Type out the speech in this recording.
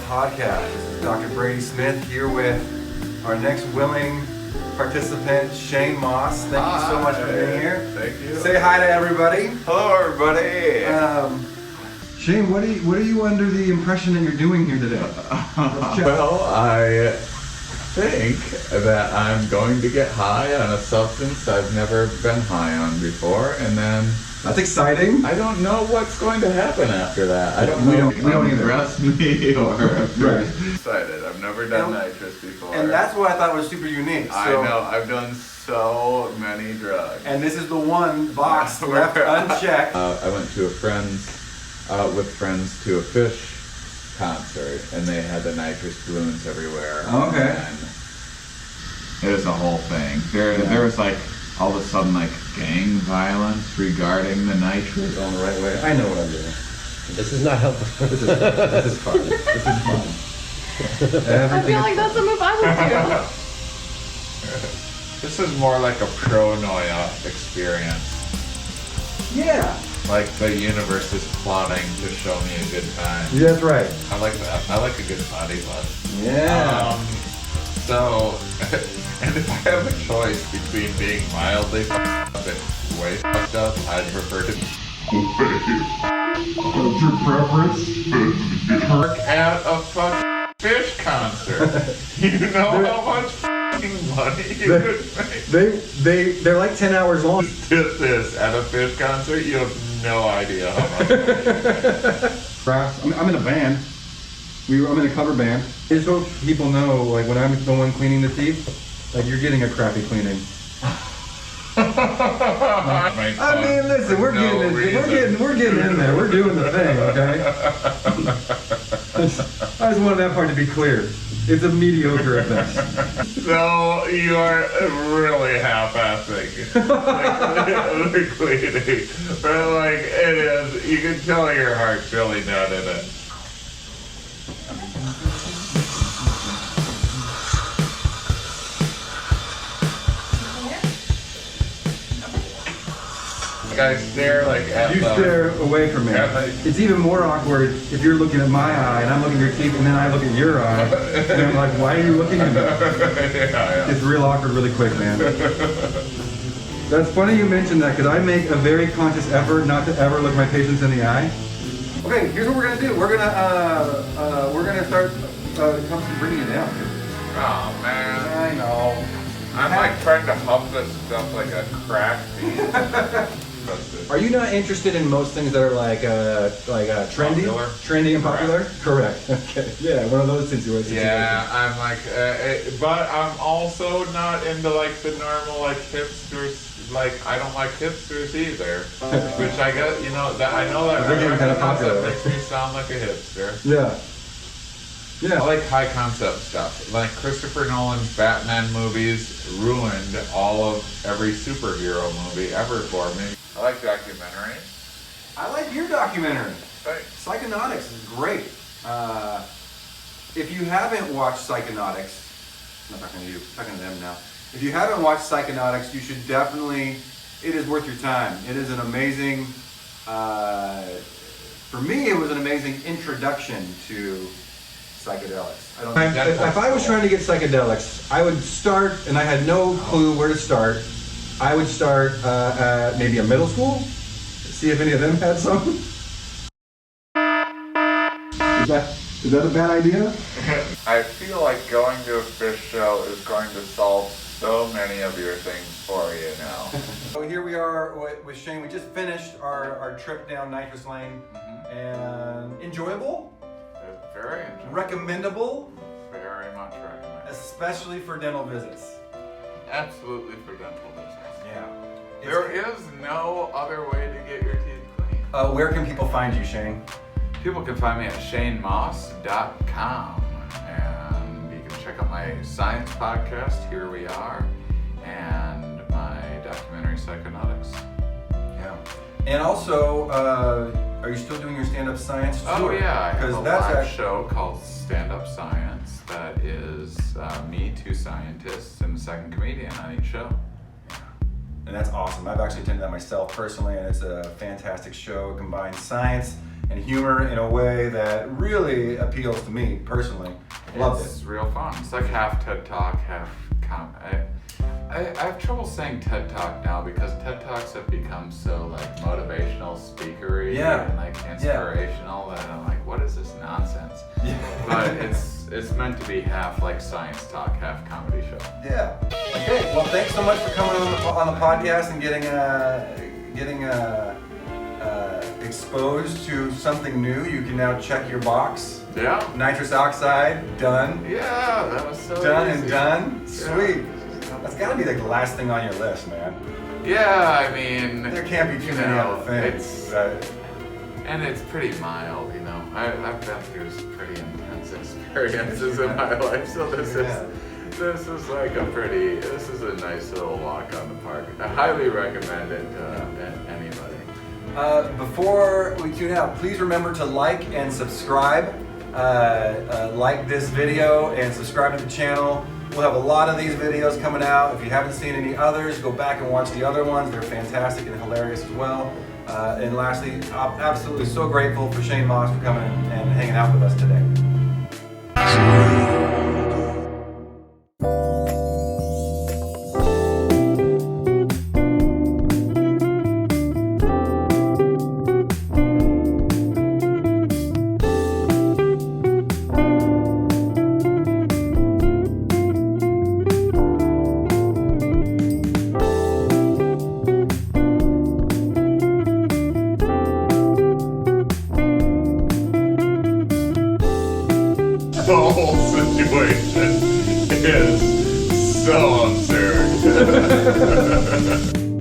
podcast. This is Dr. Brady Smith here with our next willing participant, Shane Mauss. Thank you so much for being here. Thank you. Say hi to everybody. Hello, everybody. Shane, what are you under the impression that you're doing here today? Well, I think that I'm going to get high on a substance I've never been high on before, and then That's exciting. I don't know what's going to happen after that. I don't know. We don't either. Arrest me or Right. excited. I've never done nitrous before. And that's what I thought was super unique. I know. I've done so many drugs. And this is the one box left unchecked. I went to with friends to a fish concert, and they had the nitrous balloons everywhere. Okay. And it was a whole thing. There was like all of a sudden like gang violence regarding the nitrous. Going the right way. I know what I'm doing. This is not helpful. This is fun. This is fun. I feel like that's a move I would This is more like a paranoia experience. Yeah. Like the universe is plotting to show me a good time. Yeah, that's right. I like that. I like a good body buzz. Yeah. So, and if I have a choice between being mildly f***ed up and way fucked up, I'd prefer to What's your preference? work at a fucking fish concert. You know how much fucking money you could make? They're like 10 hours long. Did this at a fish concert? You have no idea how much. I'm in a band. I'm in a cover band. Just so people know, like when I'm the one cleaning the teeth, like you're getting a crappy cleaning. I mean, listen, we're getting in there. We're doing the thing, okay? I just wanted that part to be clear. It's a mediocre at best. No, you are really half-assing the cleaning. But like, it is, you can tell your heart's really not in it. I stare like at You stare away from me. It's even more awkward if you're looking at my eye and I'm looking at your teeth and then I look at your eye. And I'm like, why are you looking at me? Yeah. It's real awkward really quick, man. That's funny you mentioned that because I make a very conscious effort not to ever look my patients in the eye. Okay, here's what we're gonna do. We're gonna start bringing it down. Oh man. I know. I'm like trying to huff this stuff like a crack beat. Are you not interested in most things that are like trendy? Popular? Trendy and popular? Correct. Okay. Yeah, one of those situations. Yeah, I'm like, but I'm also not into like the normal like hipsters. Like I don't like hipsters either, which I guess I know that they're getting kind of popular. That makes me sound like a hipster. Yeah. Yeah. I like high concept stuff. Like Christopher Nolan's Batman movies ruined every superhero movie ever for me. I like documentaries. I like your documentary. Thanks. Psychedelics is great. If you haven't watched Psychedelics, I'm not talking to you, I'm talking to them now. If you haven't watched Psychedelics, you should definitely, it is worth your time. It is an amazing, for me it was an amazing introduction to psychedelics. If I was trying to get psychedelics, I would start, and I had no clue where to start. I would start at maybe a middle school, see if any of them had some. Is that a bad idea? I feel like going to a fish show is going to solve so many of your things for you now. So here we are with Shane. We just finished our trip down Nitrous Lane, and enjoyable. Very enjoyable. Recommendable, Very much recommended. especially for dental visits. Absolutely for dental visits. Yeah. There is no other way to get your teeth clean. Where can people find you, Shane? People can find me at shanemauss.com, and you can check out my science podcast, Here We Are, and my documentary Psychedelics. Yeah. And also, are you still doing your stand-up science tour? Oh yeah, I have a that's live show called Stand Up Science that is me, two scientists, and a second comedian on each show. And that's awesome. I've actually attended that myself personally, and it's a fantastic show. It combines science and humor in a way that really appeals to me personally. Loved it. It's real fun. It's like half TED Talk, half I have trouble saying TED Talk now because TED Talks have become so like motivational speakery and like inspirational that I'm like, what is this nonsense? Yeah. But it's meant to be half like science talk, half comedy show. Yeah. Okay. Well, thanks so much for coming on the podcast and getting exposed to something new. You can now check your box. Yeah. Nitrous oxide, done. Yeah, that was so done easy. And done. Yeah. Sweet. That's gotta be like the last thing on your list, man. Yeah, I mean, there can't be too many other things. And it's pretty mild, you know. I've been through some pretty intense experiences in my life, so this is like this is a nice little walk on the park. I highly recommend it to anybody. Before we tune out, please remember to like and subscribe. Like this video and subscribe to the channel. We'll have a lot of these videos coming out. If you haven't seen any others, go back and watch the other ones. They're fantastic and hilarious as well. And lastly, I'm absolutely so grateful for Shane Mauss for coming and hanging out with us today. The whole situation is so absurd.